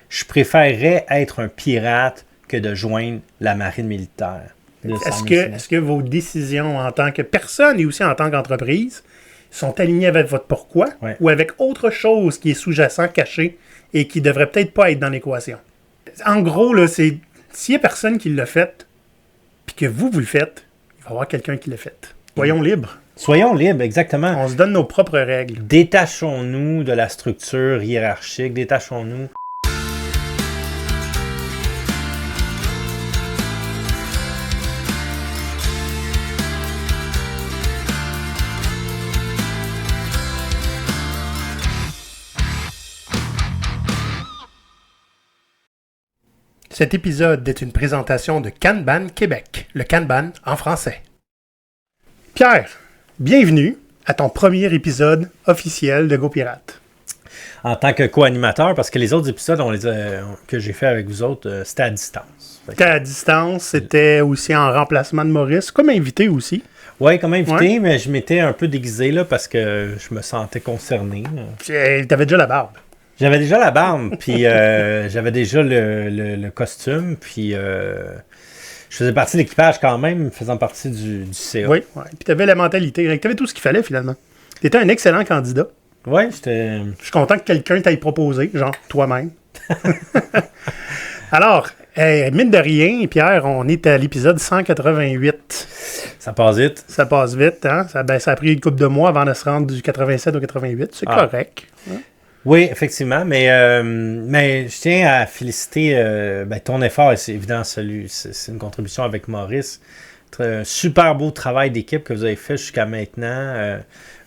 Je préférerais être un pirate que de joindre la marine militaire. Est-ce que vos décisions en tant que personne et aussi en tant qu'entreprise sont alignées avec votre pourquoi ou avec autre chose qui est sous-jacent, caché et qui devrait peut-être pas être dans l'équation? En gros, là, c'est s'il y a personne qui l'a fait puis que vous le faites, il va y avoir quelqu'un qui l'a fait. Soyons libres. Soyons libres, exactement. On se donne nos propres règles. Détachons-nous de la structure hiérarchique. Détachons-nous. Cet épisode est une présentation de Kanban Québec, le Kanban en français. Pierre, bienvenue à ton premier épisode officiel de GoPirate. En tant que co-animateur, parce que les autres épisodes que j'ai fait avec vous autres, c'était à distance. C'était à distance, c'était aussi en remplacement de Maurice, comme invité aussi. Oui, comme invité, mais je m'étais un peu déguisé là, parce que je me sentais concerné. T'avais déjà la barbe. J'avais déjà la barbe, puis j'avais déjà le costume, puis je faisais partie de l'équipage quand même, faisant partie du CA. Oui, puis t'avais la mentalité, t'avais tout ce qu'il fallait finalement. T'étais un excellent candidat. Oui, j'étais... Je suis content que quelqu'un t'aille proposé, genre toi-même. Alors, mine de rien, Pierre, on est à l'épisode 188. Ça passe vite. Ça passe vite, hein? Ça a pris une couple de mois avant de se rendre du 87 au 88, c'est correct. Hein? Oui, effectivement, mais je tiens à féliciter ton effort, et c'est évident, c'est une contribution avec Maurice. Un super beau travail d'équipe que vous avez fait jusqu'à maintenant,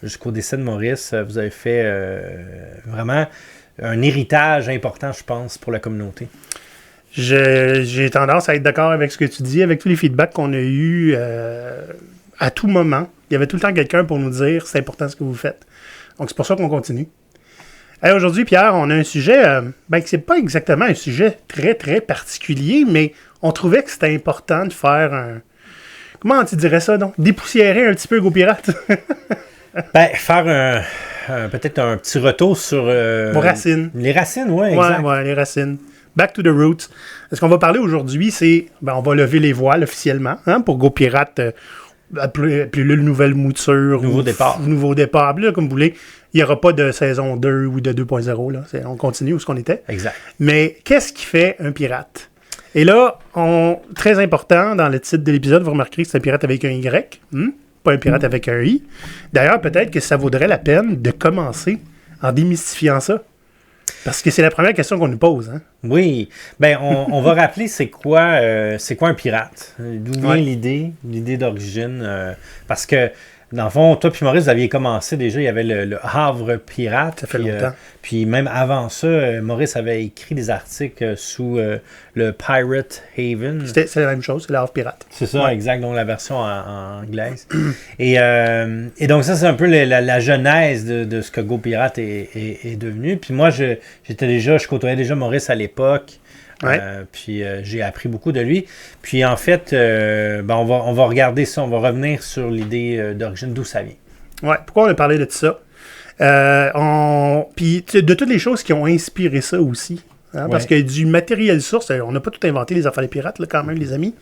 jusqu'au décès de Maurice. Vous avez fait vraiment un héritage important, je pense, pour la communauté. J'ai tendance à être d'accord avec ce que tu dis, avec tous les feedbacks qu'on a eus à tout moment. Il y avait tout le temps quelqu'un pour nous dire « c'est important ce que vous faites ». Donc, c'est pour ça qu'on continue. Aujourd'hui, Pierre, on a un sujet que c'est pas exactement un sujet très, très particulier, mais on trouvait que c'était important de faire un... Comment tu dirais ça, donc? Dépoussiérer un petit peu GoPirate. Faire peut-être un petit retour sur... Vos racines. Les racines, oui, exact. Ouais, les racines. Back to the roots. Ce qu'on va parler aujourd'hui, c'est... on va lever les voiles officiellement, hein, pour GoPirate, appelez-le nouvelle mouture. Nouveau départ. Là, comme vous voulez. Il n'y aura pas de saison 2 ou de 2.0. Là. On continue où ce qu'on était. Exact. Mais qu'est-ce qui fait un pirate? Et là, très important dans le titre de l'épisode, vous remarquerez que c'est un pirate avec un Y, pas un pirate avec un I. D'ailleurs, peut-être que ça vaudrait la peine de commencer en démystifiant ça. Parce que c'est la première question qu'on nous pose. Hein? Oui. On va rappeler c'est quoi un pirate. D'où vient l'idée d'origine. Parce que, dans le fond, toi et Maurice, vous aviez commencé déjà, il y avait le Havre Pirate. Ça fait longtemps. Puis même avant ça, Maurice avait écrit des articles sous le Pirate Haven. C'est la même chose, c'est le Havre Pirate. C'est ça, exact, donc la version en anglaise. et donc ça, c'est un peu la genèse de ce que GoPirate est devenu. Puis moi, je côtoyais déjà Maurice à l'époque. Puis j'ai appris beaucoup de lui. Puis en fait, on va regarder ça, on va revenir sur l'idée d'origine, d'où ça vient. Ouais, pourquoi on a parlé de ça? Puis de toutes les choses qui ont inspiré ça aussi. Hein, parce que du matériel source, on n'a pas tout inventé les affaires des pirates, là, quand même, les amis.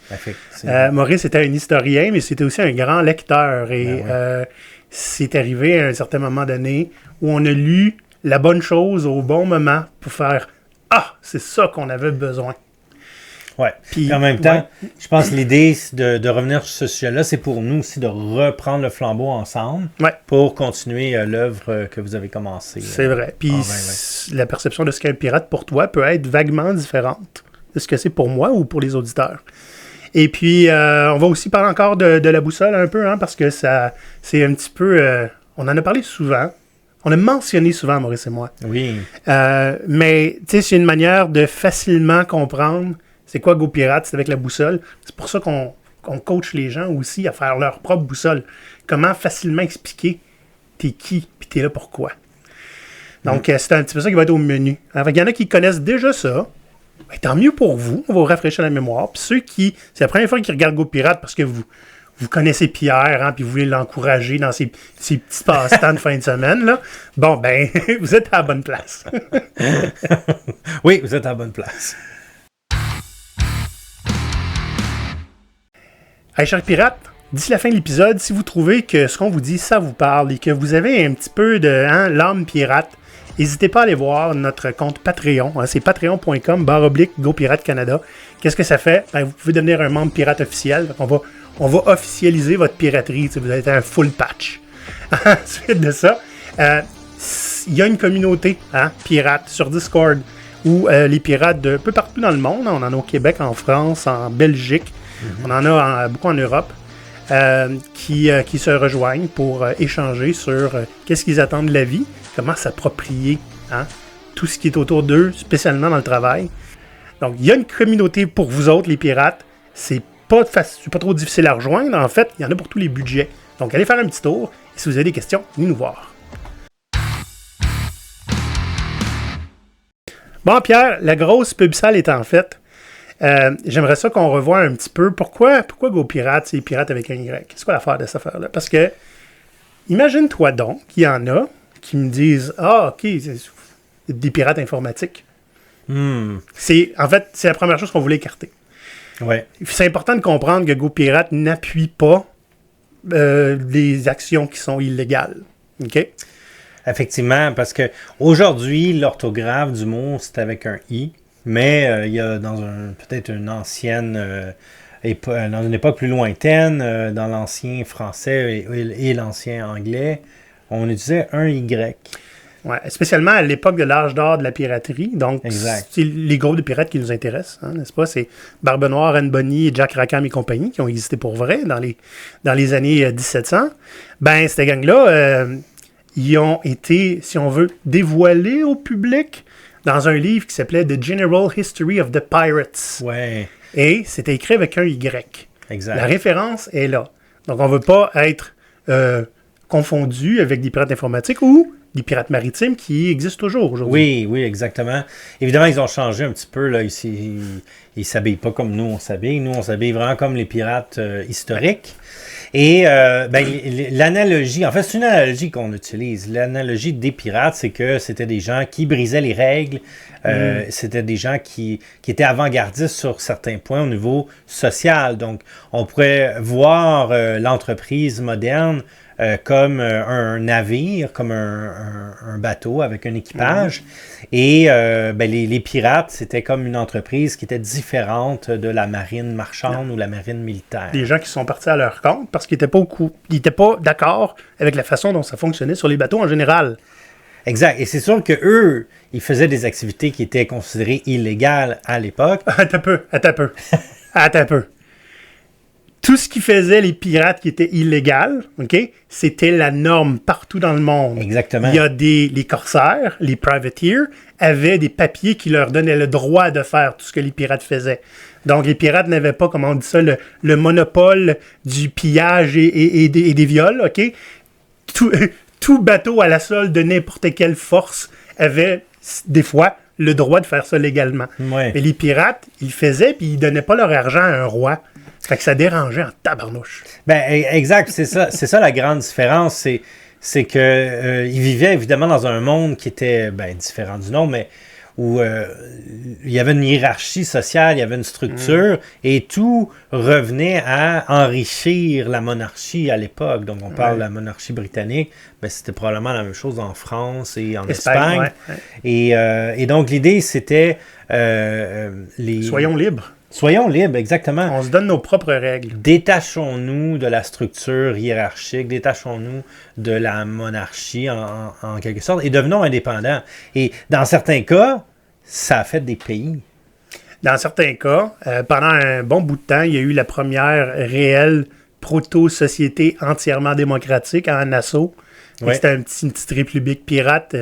Maurice était un historien, mais c'était aussi un grand lecteur. Et c'est arrivé à un certain moment donné où on a lu la bonne chose au bon moment pour faire « Ah, c'est ça qu'on avait besoin ». Oui. Puis en même temps, je pense que l'idée de revenir sur ce sujet-là, c'est pour nous aussi de reprendre le flambeau ensemble pour continuer l'œuvre que vous avez commencée. C'est vrai. Puis la perception de ce qu'est un pirate pour toi peut être vaguement différente de ce que c'est pour moi ou pour les auditeurs. Et puis, on va aussi parler encore de la boussole un peu, hein, parce que ça, c'est un petit peu... on en a parlé souvent. On a mentionné souvent, Maurice et moi. Oui. Mais, tu sais, c'est une manière de facilement comprendre c'est quoi GoPirate, c'est avec la boussole. C'est pour ça qu'on coach les gens aussi à faire leur propre boussole. Comment facilement expliquer t'es qui, puis t'es là pourquoi. Donc, c'est un petit peu ça qui va être au menu. Alors, il y en a qui connaissent déjà ça. Ben, tant mieux pour vous. On va vous rafraîchir la mémoire. Puis ceux qui... C'est la première fois qu'ils regardent GoPirate parce que vous connaissez Pierre, hein, puis vous voulez l'encourager dans ses petits passe-temps de fin de semaine, là, bon, ben, vous êtes à la bonne place. Oui, vous êtes à la bonne place. Hey, chers pirates, d'ici la fin de l'épisode, si vous trouvez que ce qu'on vous dit, ça vous parle et que vous avez un petit peu de l'âme pirate, n'hésitez pas à aller voir notre compte Patreon. Hein, c'est patreon.com/GoPirateCanada. Qu'est-ce que ça fait? Ben, vous pouvez devenir un membre pirate officiel. On va officialiser votre piraterie. Vous allez être un full patch. Ensuite de ça, il y a une communauté pirate sur Discord où les pirates de peu partout dans le monde, on en a au Québec, en France, en Belgique, on en a beaucoup en Europe, qui se rejoignent pour échanger sur qu'est-ce qu'ils attendent de la vie, comment s'approprier tout ce qui est autour d'eux, spécialement dans le travail. Donc, il y a une communauté pour vous autres, les pirates. C'est pas trop difficile à rejoindre. En fait, il y en a pour tous les budgets. Donc, allez faire un petit tour. Et si vous avez des questions, venez nous voir. Bon, Pierre, la grosse pub sale étant faite, j'aimerais ça qu'on revoie un petit peu pourquoi GoPirate, c'est Pirate avec un Y. C'est quoi l'affaire de cette affaire-là? Parce que, imagine-toi donc qu'il y en a qui me disent « Ah, OK, c'est des pirates informatiques. C'est la première chose qu'on voulait écarter. Ouais. C'est important de comprendre que GoPirate n'appuie pas les actions qui sont illégales. OK? Effectivement, parce que aujourd'hui, l'orthographe du mot, c'est avec un I, mais il y a peut-être une ancienne, dans une époque plus lointaine, dans l'ancien français et l'ancien anglais, on utilisait un Y. Ouais, spécialement à l'époque de l'âge d'or de la piraterie. Donc, exact. C'est les groupes de pirates qui nous intéressent, n'est-ce pas? C'est Barbe Noire, Anne Bonny et Jack Rackham et compagnie qui ont existé pour vrai dans les années 1700. Ben, cette gang-là, ils ont été, si on veut, dévoilés au public dans un livre qui s'appelait The General History of the Pirates. Ouais. Et c'était écrit avec un Y. Exact. La référence est là. Donc, on ne veut pas être confondu avec des pirates informatiques ou des pirates maritimes qui existent toujours aujourd'hui. Oui, exactement. Évidemment, ils ont changé un petit peu. Là. Ils ne s'habillent pas comme nous, on s'habille. Nous, on s'habille vraiment comme les pirates historiques. Et l'analogie, en fait, c'est une analogie qu'on utilise. L'analogie des pirates, c'est que c'était des gens qui brisaient les règles. C'était des gens qui étaient avant-gardistes sur certains points au niveau social. Donc, on pourrait voir l'entreprise moderne comme un navire, comme un bateau avec un équipage. Et les pirates, c'était comme une entreprise qui était différente de la marine marchande ou la marine militaire. Des gens qui sont partis à leur compte parce qu'ils n'étaient pas d'accord avec la façon dont ça fonctionnait sur les bateaux en général. Exact. Et c'est sûr qu'eux, ils faisaient des activités qui étaient considérées illégales à l'époque. Attends un peu. Tout ce qui faisait les pirates qui étaient illégal, OK, c'était la norme partout dans le monde. Exactement. Il y a les corsaires, les privateers, avaient des papiers qui leur donnaient le droit de faire tout ce que les pirates faisaient. Donc, les pirates n'avaient pas, comment on dit ça, le monopole du pillage et des viols, OK? Tout bateau à la solde de n'importe quelle force avait, des fois, le droit de faire ça légalement. Ouais. Mais les pirates, ils le faisaient, puis ils donnaient pas leur argent à un roi. Fait que ça dérangeait en tabarnouche. Ben, exact, c'est ça la grande différence, c'est que ils vivaient évidemment dans un monde qui était différent du nôtre, mais où il y avait une hiérarchie sociale, il y avait une structure, et tout revenait à enrichir la monarchie à l'époque. Donc on parle de la monarchie britannique, c'était probablement la même chose en France et en Espagne. Ouais. Et donc l'idée c'était Soyons libres. Soyons libres, exactement. On se donne nos propres règles. Détachons-nous de la structure hiérarchique, détachons-nous de la monarchie en quelque sorte et devenons indépendants. Et dans certains cas, ça a fait des pays. Dans certains cas, pendant un bon bout de temps, il y a eu la première réelle proto-société entièrement démocratique en Nassau. Ouais. C'était une petite république pirate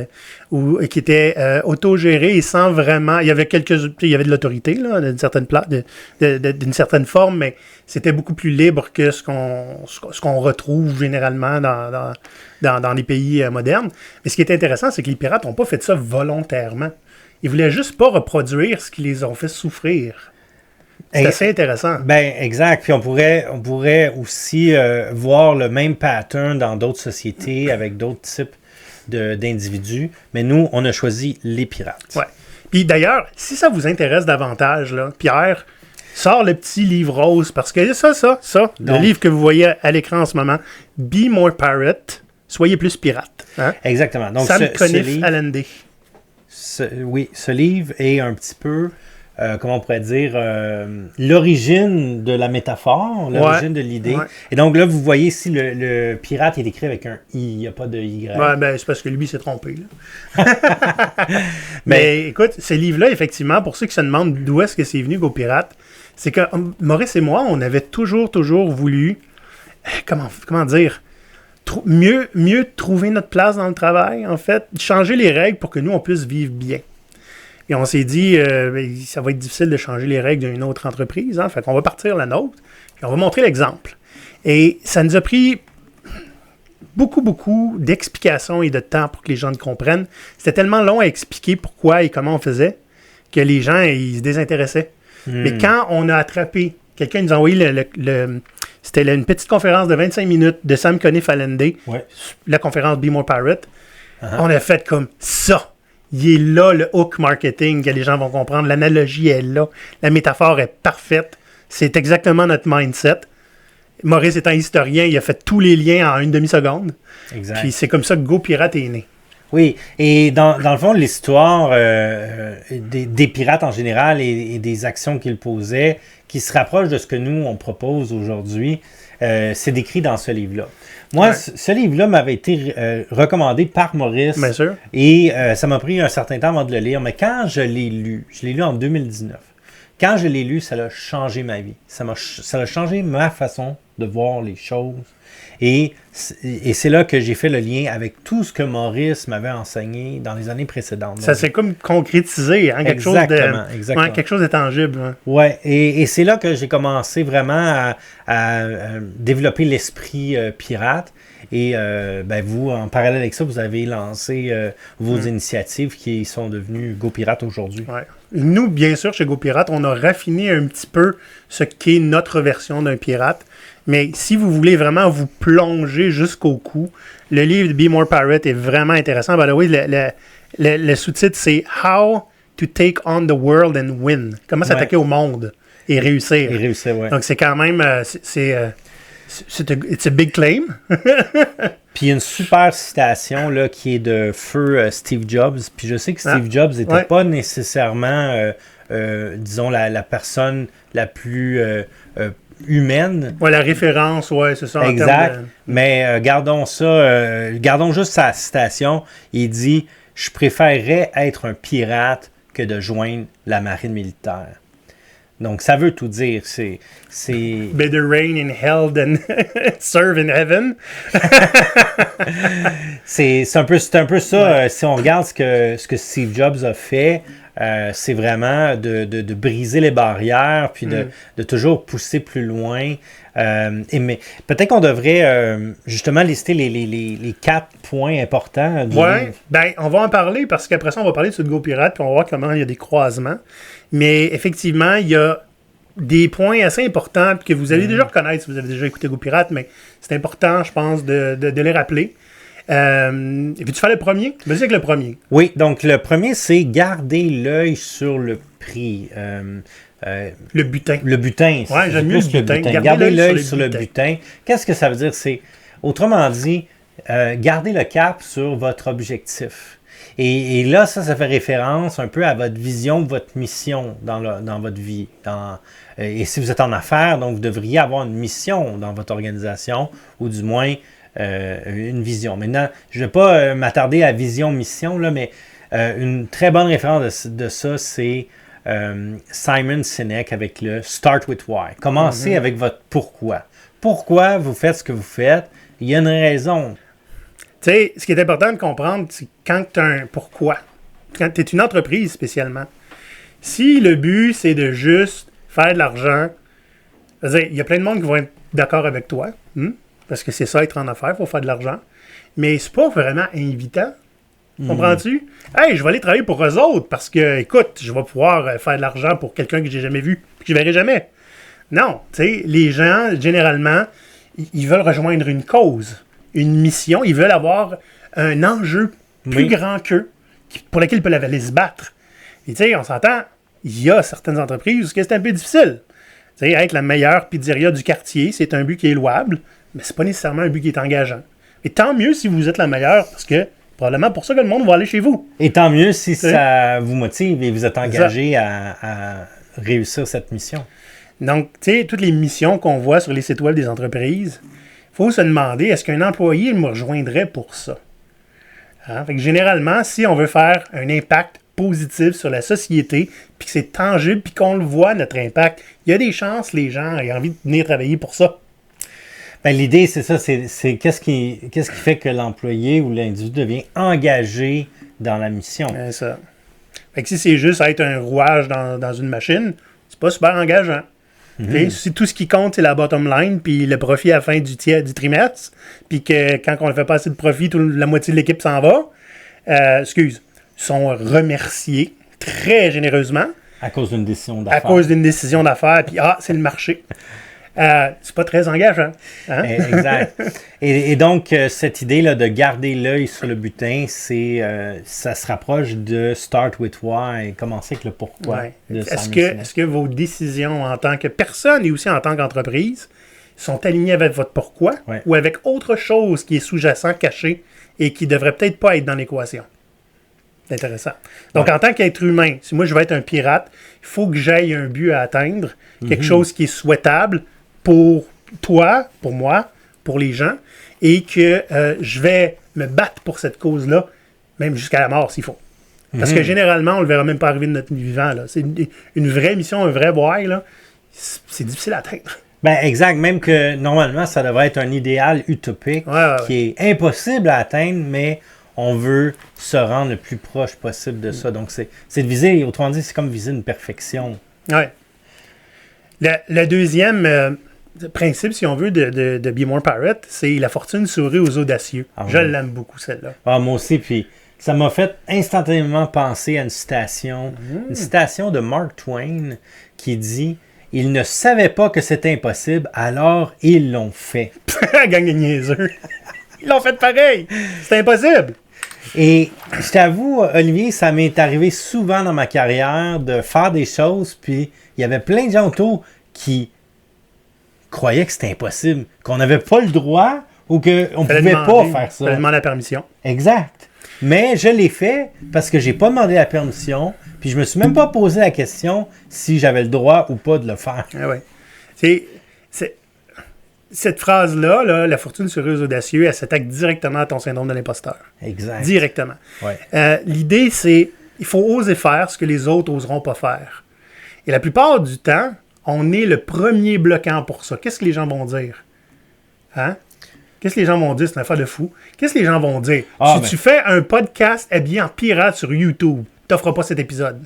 qui était autogérée et sans vraiment... Il y avait de l'autorité, là, d'une certaine forme, mais c'était beaucoup plus libre que ce qu'on retrouve généralement dans les pays modernes. Mais ce qui est intéressant, c'est que les pirates n'ont pas fait ça volontairement. Ils voulaient juste pas reproduire ce qui les ont fait souffrir. C'est assez intéressant. Ben, exact. Puis on pourrait aussi voir le même pattern dans d'autres sociétés avec d'autres types d'individus. Mais nous, on a choisi les pirates. Ouais. Puis d'ailleurs, si ça vous intéresse davantage, là, Pierre, sort le petit livre rose, parce que le livre que vous voyez à l'écran en ce moment, Be More Pirate, soyez plus pirate. Hein? Exactement. Donc, Sam Conniff Allende. Ce livre est un petit peu, comment on pourrait dire, l'origine de la métaphore, l'origine de l'idée. Ouais. Et donc là, vous voyez ici, le pirate est écrit avec un I, il n'y a pas de Y. Ouais, ben, c'est parce que lui s'est trompé. Là. Mais écoute, ce livre-là, effectivement, pour ceux qui se demandent d'où est-ce que c'est venu Go Pirate, c'est que Maurice et moi, on avait toujours voulu, comment dire, mieux trouver notre place dans le travail, en fait, changer les règles pour que nous, on puisse vivre bien. Et on s'est dit, ça va être difficile de changer les règles d'une autre entreprise, hein, fait qu'on va partir la nôtre, et on va montrer l'exemple. Et ça nous a pris beaucoup d'explications et de temps pour que les gens le comprennent. C'était tellement long à expliquer pourquoi et comment on faisait que les gens, ils se désintéressaient. Mais quand on a attrapé, quelqu'un nous a envoyé c'était une petite conférence de 25 minutes de Sam Conniff Allende, la conférence Be More Pirate. On a fait comme ça. Il est là, le hook marketing que les gens vont comprendre. L'analogie est là. La métaphore est parfaite. C'est exactement notre mindset. Maurice étant historien, il a fait tous les liens en une demi-seconde. Exact. Puis c'est comme ça que Go Pirate est né. Oui, et dans le fond, l'histoire des pirates en général et des actions qu'ils posaient, qui se rapprochent de ce que nous, on propose aujourd'hui, c'est décrit dans ce livre-là. Moi, ce livre-là m'avait été recommandé par Maurice. Bien sûr. Et ça m'a pris un certain temps avant de le lire, mais quand je l'ai lu en 2019, quand je l'ai lu, ça a changé ma vie. Ça a changé ma façon de voir les choses. Et c'est là que j'ai fait le lien avec tout ce que Maurice m'avait enseigné dans les années précédentes. Ça s'est comme concrétisé, hein, exactement. Ouais, quelque chose de tangible. Hein. Oui, et c'est là que j'ai commencé vraiment à développer l'esprit pirate. Et vous, en parallèle avec ça, vous avez lancé vos initiatives qui sont devenues Go Pirate aujourd'hui. Ouais. Nous, bien sûr, chez Go Pirate, on a raffiné un petit peu ce qu'est notre version d'un pirate. Mais si vous voulez vraiment vous plonger jusqu'au cou, le livre de Be More Pirate est vraiment intéressant. By the way, le sous-titre, c'est How to Take on the World and Win. Comment s'attaquer au monde et réussir. Donc, c'est quand même... it's a big claim. Puis il y a une super citation là, qui est de feu Steve Jobs. Puis je sais que Steve Jobs n'était pas nécessairement, disons, la personne la plus humaine. Ouais, la référence, c'est ça. Exact. Mais gardons ça, gardons juste sa citation. Il dit « Je préférerais être un pirate que de joindre la marine militaire. » Donc, ça veut tout dire. C'est... Better reign in hell than serve in heaven. c'est un peu ça. Si on regarde ce que Steve Jobs a fait, c'est vraiment de briser les barrières, puis de toujours pousser plus loin. Mais peut-être qu'on devrait justement lister les 4 points importants du livre. Ben, on va en parler, parce qu'après ça, on va parler de Go Pirate, puis on va voir comment il y a des croisements. Mais effectivement, il y a des points assez importants que vous allez déjà reconnaître si vous avez déjà écouté Go Pirate, mais c'est important, je pense, de les rappeler. Veux-tu faire le premier? Vas-y avec le premier. Oui, donc le premier, c'est garder l'œil sur le prix. Le butin. Le butin. Oui, j'aime mieux le butin. Garder l'œil sur le butin. Qu'est-ce que ça veut dire? C'est, autrement dit, garder le cap sur votre objectif. Et là, ça fait référence un peu à votre vision, votre mission dans votre vie. Et si vous êtes en affaires, donc vous devriez avoir une mission dans votre organisation, ou du moins une vision. Maintenant, je ne vais pas m'attarder à vision-mission, là, mais une très bonne référence de ça, c'est Simon Sinek avec le Start with Why. Commencez avec votre pourquoi. Pourquoi vous faites ce que vous faites? Il y a une raison. Tu sais, ce qui est important de comprendre, c'est quand tu as un pourquoi, quand tu es une entreprise spécialement, si le but, c'est de juste faire de l'argent, il y a plein de monde qui vont être d'accord avec toi, parce que c'est ça, être en affaires, il faut faire de l'argent, mais c'est pas vraiment invitant Comprends-tu? Hey, je vais aller travailler pour eux autres parce que, écoute, je vais pouvoir faire de l'argent pour quelqu'un que j'ai jamais vu, que je verrai jamais. Non, tu sais, les gens, généralement, ils veulent rejoindre une cause, une mission, ils veulent avoir un enjeu plus grand qu'eux, pour lequel ils peuvent aller se battre. Et tu sais, on s'entend, il y a certaines entreprises où c'est un peu difficile. Tu sais, être la meilleure pizzeria du quartier, c'est un but qui est louable, mais c'est pas nécessairement un but qui est engageant. Et tant mieux si vous êtes la meilleure, parce que probablement pour ça que le monde va aller chez vous. Et tant mieux si ça vous motive et vous êtes engagé à réussir cette mission. Donc, tu sais, toutes les missions qu'on voit sur les sites web des entreprises, il faut se demander, est-ce qu'un employé me rejoindrait pour ça? Hein? Fait que généralement, si on veut faire un impact positif sur la société, puis que c'est tangible, puis qu'on le voit, notre impact, il y a des chances les gens aient envie de venir travailler pour ça. Ben, l'idée, c'est ça, c'est qu'est-ce qui fait que l'employé ou l'individu devient engagé dans la mission. C'est ça. Fait que si c'est juste être un rouage dans une machine, c'est pas super engageant. Okay? Si tout ce qui compte, c'est la bottom line, puis le profit à la fin du trimestre, puis que quand on ne fait pas assez de profit, la moitié de l'équipe s'en va, sont remerciés très généreusement. À cause d'une décision d'affaires. À cause d'une décision d'affaires, puis c'est le marché. C'est pas très engageant. Hein? Exact. Et donc, cette idée-là de garder l'œil sur le butin, ça se rapproche de Start with Why et commencer avec le pourquoi. Ouais. Est-ce que vos décisions en tant que personne et aussi en tant qu'entreprise sont alignées avec votre pourquoi ou avec autre chose qui est sous-jacent, caché et qui devrait peut-être pas être dans l'équation? C'est intéressant. Donc, en tant qu'être humain, si moi je veux être un pirate, il faut que j'aille un but à atteindre, quelque chose qui est souhaitable pour toi, pour moi, pour les gens, et que je vais me battre pour cette cause-là, même jusqu'à la mort s'il faut. Parce que généralement, on ne le verra même pas arriver de notre vivant. Là. C'est une vraie mission, un vrai why, là, c'est difficile à atteindre. Ben exact, même que normalement, ça devrait être un idéal utopique qui est impossible à atteindre, mais on veut se rendre le plus proche possible de ça. Donc, c'est de viser, autrement dit, c'est comme viser une perfection. Oui. Le deuxième principe, si on veut, de Be More Pirate, c'est la fortune sourit aux audacieux. Je l'aime beaucoup, celle-là. Moi aussi, puis ça m'a fait instantanément penser à une citation de Mark Twain qui dit « Ils ne savaient pas que c'était impossible, alors ils l'ont fait. » Gang de niaiseux. Ils l'ont fait pareil. C'est impossible. Et je t'avoue, Olivier, ça m'est arrivé souvent dans ma carrière de faire des choses, puis il y avait plein de gens autour qui croyaient que c'était impossible, qu'on n'avait pas le droit ou qu'on ne pouvait pas faire ça. Fallait demander la permission. Exact. Mais je l'ai fait parce que j'ai pas demandé la permission, puis je me suis même pas posé la question si j'avais le droit ou pas de le faire. Ah ouais. Cette phrase-là, là, la fortune sourit aux audacieux, elle s'attaque directement à ton syndrome de l'imposteur. Exact. Directement. Ouais. L'idée, c'est il faut oser faire ce que les autres n'oseront pas faire. Et la plupart du temps, on est le premier bloquant pour ça. Qu'est-ce que les gens vont dire? Hein? Qu'est-ce que les gens vont dire? C'est une affaire de fou. Qu'est-ce que les gens vont dire? Tu fais un podcast habillé en pirate sur YouTube, t'offres pas cet épisode.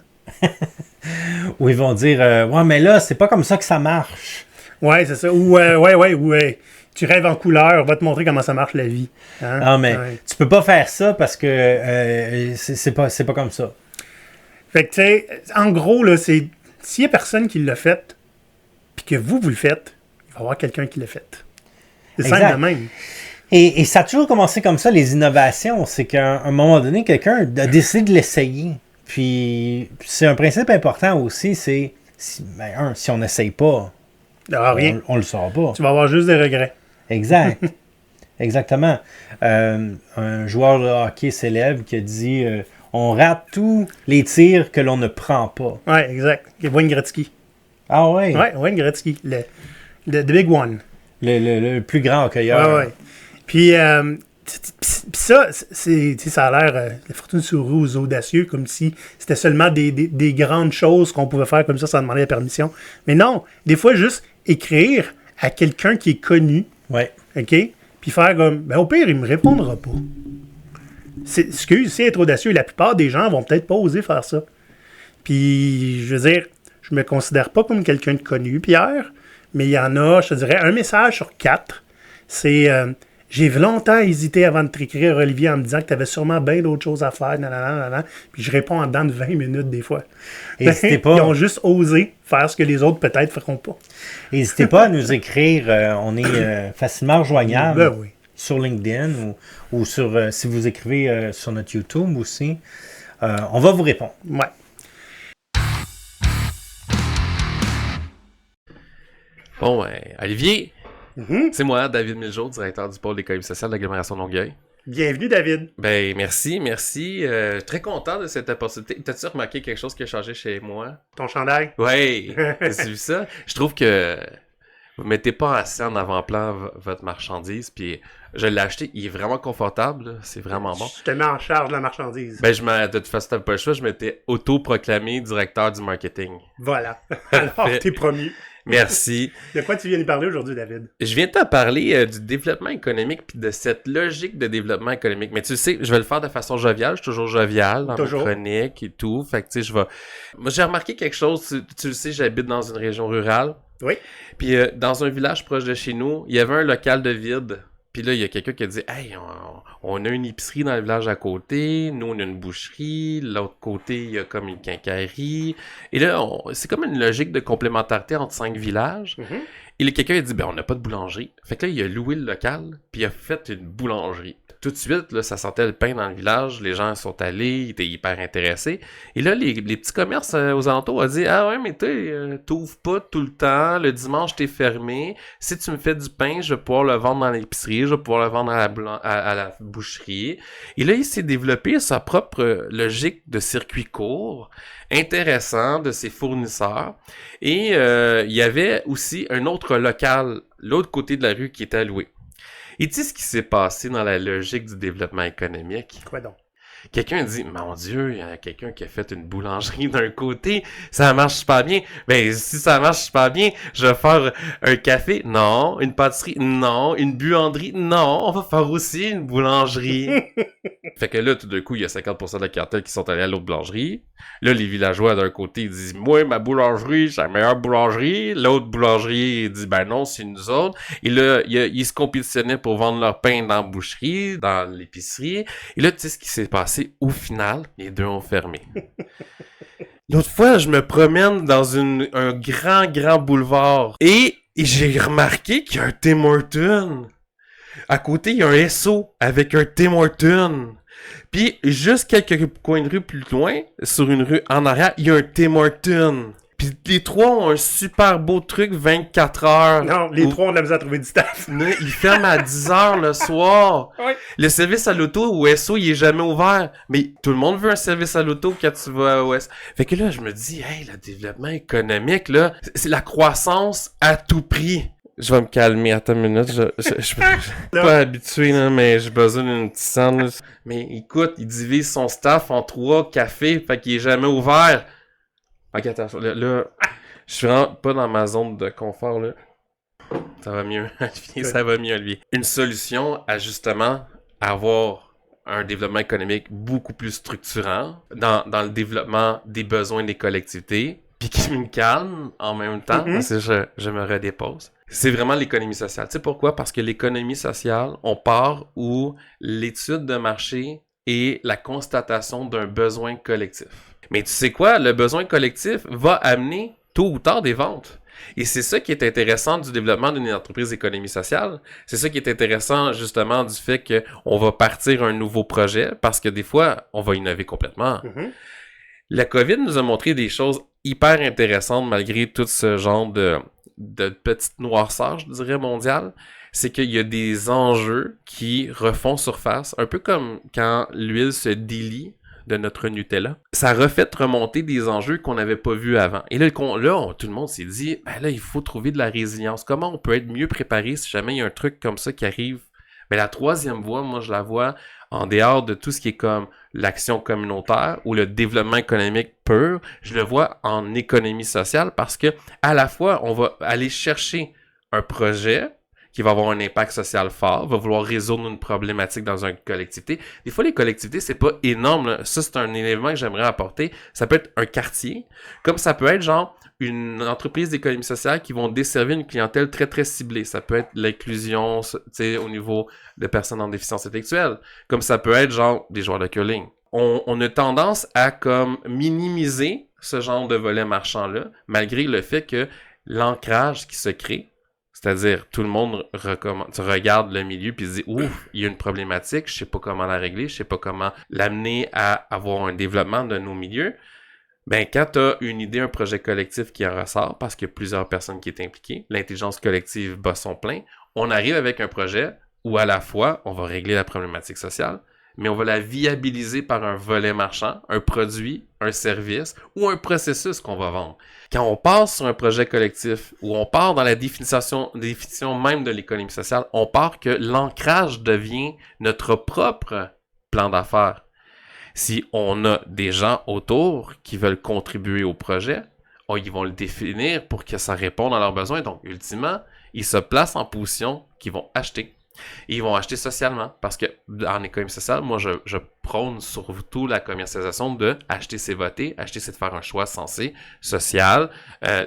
Ou ils vont dire ouais, mais là, c'est pas comme ça que ça marche. Ouais, c'est ça. Ou tu rêves en couleur, va te montrer comment ça marche la vie. Hein? Ah, mais tu peux pas faire ça parce que c'est pas comme ça. Fait que, tu sais, en gros, là, c'est s'il y a personne qui l'a fait, puis que vous le faites, il va y avoir quelqu'un qui l'a fait. C'est simple de même. Et ça a toujours commencé comme ça, les innovations. C'est qu'à un moment donné, quelqu'un a décidé de l'essayer. Puis, c'est un principe important aussi, c'est si on n'essaye pas, rien. On le saura pas. Tu vas avoir juste des regrets. Exact. Exactement. Un joueur de hockey célèbre qui a dit on rate tous les tirs que l'on ne prend pas. Oui, exact. Wayne Gretzky. Ah oui? Oui, Wayne Gretzky. The big one. Le plus grand hockeyeur. Oui. Puis ça, ça a l'air la fortune sourit aux audacieux, comme si c'était seulement des grandes choses qu'on pouvait faire comme ça sans demander la permission. Mais non, des fois, juste écrire à quelqu'un qui est connu, OK? Puis faire comme, au pire, il me répondra pas. C'est être audacieux. La plupart des gens vont peut-être pas oser faire ça. Puis, je veux dire, je me considère pas comme quelqu'un de connu, Pierre, mais il y en a, je te dirais, un message sur 4, c'est J'ai longtemps hésité avant de t'écrire, Olivier, en me disant que tu avais sûrement bien d'autres choses à faire, nanana. Puis je réponds en dedans de 20 minutes des fois. N'hésitez pas. Ils ont juste osé faire ce que les autres peut-être feront pas. N'hésitez pas à nous écrire. On est facilement rejoignable Ben oui. sur LinkedIn ou sur si vous écrivez sur notre YouTube aussi. On va vous répondre. Ouais. Bon, Olivier, c'est moi, David Miljour, directeur du pôle d'économie sociale de l'agglomération de Longueuil. Bienvenue, David. Ben, merci. Très content de cette opportunité. T'as-tu remarqué quelque chose qui a changé chez moi? Ton chandail? Oui, t'as vu ça? Je trouve que vous mettez pas assez en avant-plan votre marchandise, puis je l'ai acheté, il est vraiment confortable, là. C'est vraiment bon. Je te mets en charge de la marchandise. Ben, de toute façon, t'avais pas le choix, je m'étais auto-proclamé directeur du marketing. Voilà. Alors, t'es promu. Merci. De quoi tu viens nous parler aujourd'hui, David? Je viens de te parler du développement économique puis de cette logique de développement économique. Mais tu sais, je vais le faire de façon joviale. Je suis toujours jovial dans mes chroniques et tout. Fait que tu sais, Moi, j'ai remarqué quelque chose. Tu le sais, j'habite dans une région rurale. Oui. Puis dans un village proche de chez nous, il y avait un local de vide. Puis là, il y a quelqu'un qui a dit « Hey, on a une épicerie dans le village à côté, nous, on a une boucherie, l'autre côté, il y a comme une quincaillerie. » Et là, c'est comme une logique de complémentarité entre 5 villages. Mm-hmm. Et là, quelqu'un a dit « Ben, on n'a pas de boulangerie. » Fait que là, il a loué le local, puis il a fait une boulangerie. Tout de suite, là, ça sentait le pain dans le village, les gens sont allés, ils étaient hyper intéressés. Et là, les petits commerces aux alentours ont dit « Ah ouais, mais t'ouvres pas tout le temps, le dimanche t'es fermé. Si tu me fais du pain, je vais pouvoir le vendre dans l'épicerie, je vais pouvoir le vendre à la boucherie. » Et là, il s'est développé sa propre logique de circuit court, intéressant de ses fournisseurs. Et il y avait aussi un autre local, l'autre côté de la rue, qui était alloué. Et tu sais ce qui s'est passé dans la logique du développement économique? Quoi donc? Quelqu'un dit, mon Dieu, il y a quelqu'un qui a fait une boulangerie d'un côté, ça marche super bien. Ben, si ça marche super bien, je vais faire un café. Non. Une pâtisserie. Non. Une buanderie. Non. On va faire aussi une boulangerie. Fait que là, tout d'un coup, il y a 50% de la clientèle qui sont allés à l'autre boulangerie. Là, les villageois d'un côté, ils disent, moi, ma boulangerie, c'est la meilleure boulangerie. L'autre boulangerie, il dit, ben non, c'est nous autres. Et là, ils se compétitionnaient pour vendre leur pain dans la boucherie, dans l'épicerie. Et là, tu sais ce qui s'est passé? Au final, les deux ont fermé. L'autre fois, je me promène dans un grand boulevard et j'ai remarqué qu'il y a un Tim Hortons. À côté, il y a un Esso avec un Tim Hortons. Puis, juste quelques coins de rue plus loin, sur une rue en arrière, il y a un Tim Hortons. Puis les trois ont un super beau truc 24 heures. Non, les trois ont de la misère à trouver du staff. Ils ferment à 10 heures le soir. Oui. Le service à l'auto au SO, il est jamais ouvert. Mais tout le monde veut un service à l'auto quand tu vas au SO. Fait que là, je me dis, hey, le développement économique, là, c'est la croissance à tout prix. Je vais me calmer, attends une minute, je suis pas habitué, là, mais j'ai besoin d'une petite scène. Mais écoute, il divise son staff en 3 cafés, fait qu'il est jamais ouvert. Ok, attends, là, je suis vraiment pas dans ma zone de confort, là. Ça va mieux, Olivier, ça va mieux, Olivier. Une solution à justement avoir un développement économique beaucoup plus structurant dans le développement des besoins des collectivités, puis qui me calme en même temps, parce que je me redépose. C'est vraiment l'économie sociale. Tu sais pourquoi? Parce que l'économie sociale, on part où l'étude de marché est la constatation d'un besoin collectif. Mais tu sais quoi? Le besoin collectif va amener tôt ou tard des ventes. Et c'est ça qui est intéressant du développement d'une entreprise d'économie sociale. C'est ça qui est intéressant justement du fait qu'on va partir un nouveau projet parce que des fois, on va innover complètement. La COVID nous a montré des choses hyper intéressantes malgré tout ce genre de petite noirceur, je dirais, mondiale. C'est qu'il y a des enjeux qui refont surface, un peu comme quand l'huile se délie de notre Nutella. Ça a refait remonter des enjeux qu'on n'avait pas vus avant. Et là, tout le monde s'est dit, ben là, il faut trouver de la résilience. Comment on peut être mieux préparé si jamais il y a un truc comme ça qui arrive? Ben la troisième voie, moi, je la vois en dehors de tout ce qui est comme l'action communautaire ou le développement économique pur. Je le vois en économie sociale parce que à la fois, on va aller chercher un projet qui va avoir un impact social fort, va vouloir résoudre une problématique dans une collectivité. Des fois, les collectivités, c'est pas énorme, là. Ça, c'est un élément que j'aimerais apporter. Ça peut être un quartier, comme ça peut être genre une entreprise d'économie sociale qui vont desservir une clientèle très, très ciblée. Ça peut être l'inclusion, tu sais, au niveau de personnes en déficience intellectuelle. Comme ça peut être genre des joueurs de curling. On a tendance à comme minimiser ce genre de volet marchand-là, malgré le fait que l'ancrage qui se crée, c'est-à-dire tout le monde tu regardes le milieu puis se dit ouf, il y a une problématique, je sais pas comment la régler, je sais pas comment l'amener à avoir un développement de nos milieux. Ben quand tu as une idée, un projet collectif qui en ressort, parce qu'il y a plusieurs personnes qui sont impliquées, l'intelligence collective bat son plein, on arrive avec un projet où à la fois on va régler la problématique sociale, mais on va la viabiliser par un volet marchand, un produit, un service ou un processus qu'on va vendre. Quand on passe sur un projet collectif ou on part dans la définition même de l'économie sociale, on part que l'ancrage devient notre propre plan d'affaires. Si on a des gens autour qui veulent contribuer au projet, ils vont le définir pour que ça réponde à leurs besoins. Donc, ultimement, ils se placent en position qu'ils vont acheter. Et ils vont acheter socialement, parce que en économie sociale, moi je prône surtout la commercialisation de acheter c'est voter, acheter c'est de faire un choix sensé, social,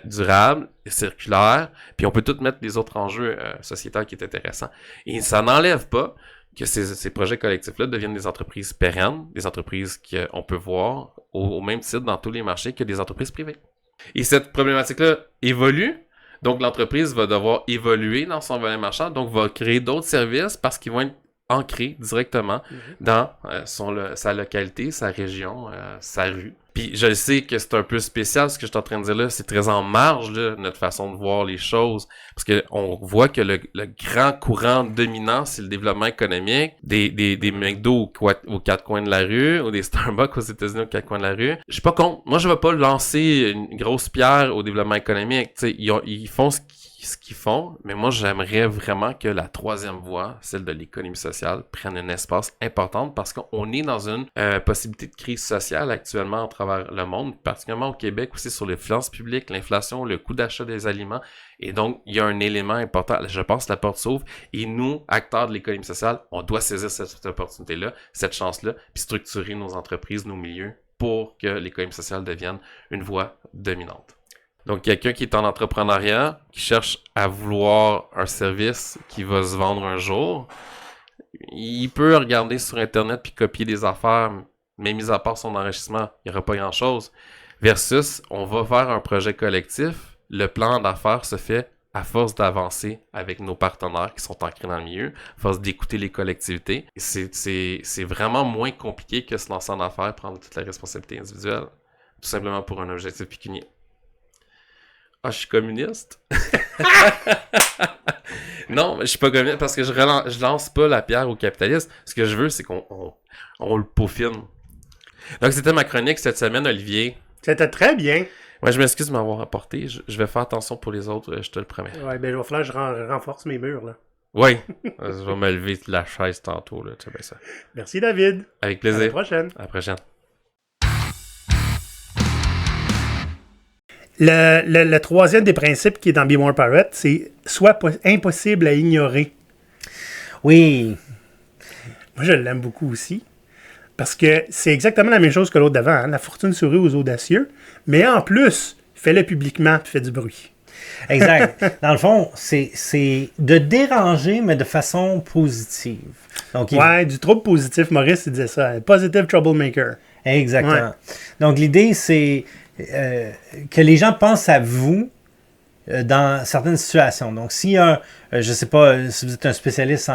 durable, circulaire, puis on peut tout mettre les autres enjeux sociétals qui est intéressants. Et ça n'enlève pas que ces projets collectifs-là deviennent des entreprises pérennes, des entreprises qu'on peut voir au même titre dans tous les marchés que des entreprises privées. Et cette problématique-là évolue. Donc, l'entreprise va devoir évoluer dans son volet marchand, donc va créer d'autres services parce qu'ils vont être ancrés directement dans sa localité, sa région, sa rue. Puis, je sais que c'est un peu spécial ce que je suis en train de dire là, c'est très en marge, là, notre façon de voir les choses, parce que on voit que le grand courant dominant, c'est le développement économique, des McDo aux quatre coins de la rue, ou des Starbucks aux États-Unis aux quatre coins de la rue. Je suis pas contre. Moi, je veux pas lancer une grosse pierre au développement économique. Tu sais, ils font ce qu'ils font, mais moi, j'aimerais vraiment que la troisième voie, celle de l'économie sociale, prenne un espace important parce qu'on est dans une possibilité de crise sociale actuellement à travers le monde, particulièrement au Québec aussi sur les finances publiques, l'inflation, le coût d'achat des aliments. Et donc, il y a un élément important. Je pense que la porte s'ouvre et nous, acteurs de l'économie sociale, on doit saisir cette opportunité-là, cette chance-là, puis structurer nos entreprises, nos milieux pour que l'économie sociale devienne une voie dominante. Donc, quelqu'un qui est en entrepreneuriat, qui cherche à vouloir un service qui va se vendre un jour, il peut regarder sur Internet puis copier des affaires, mais mis à part son enrichissement, il n'y aura pas grand-chose. Versus, on va faire un projet collectif, le plan d'affaires se fait à force d'avancer avec nos partenaires qui sont ancrés dans le milieu, à force d'écouter les collectivités. C'est vraiment moins compliqué que se lancer en affaires, prendre toute la responsabilité individuelle, tout simplement pour un objectif pécuniaire. Ah, je suis communiste? Non, je suis pas communiste parce que je lance pas la pierre au capitalisme. Ce que je veux, c'est qu'on le peaufine. Donc, c'était ma chronique cette semaine, Olivier. C'était très bien. Ouais, je m'excuse de m'avoir apporté. Je vais faire attention pour les autres, je te le promets. Ouais, ben, il va falloir que je renforce mes murs, là. Oui, je vais me lever de la chaise tantôt, là. Tu sais bien ça. Merci, David. Avec plaisir. À la prochaine. À la prochaine. Le troisième des principes qui est dans Be More Pirate, c'est soit impossible à ignorer. Oui. Moi, je l'aime beaucoup aussi. Parce que c'est exactement la même chose que l'autre d'avant. Hein? La fortune sourit aux audacieux. Mais en plus, fais-le publiquement et fais du bruit. Exact. Dans le fond, c'est de déranger, mais de façon positive. Donc, du trouble positif. Maurice, il disait ça. Positive troublemaker. Exactement. Ouais. Donc, l'idée, c'est que les gens pensent à vous dans certaines situations. Donc, s'il y a, je sais pas, si vous êtes un spécialiste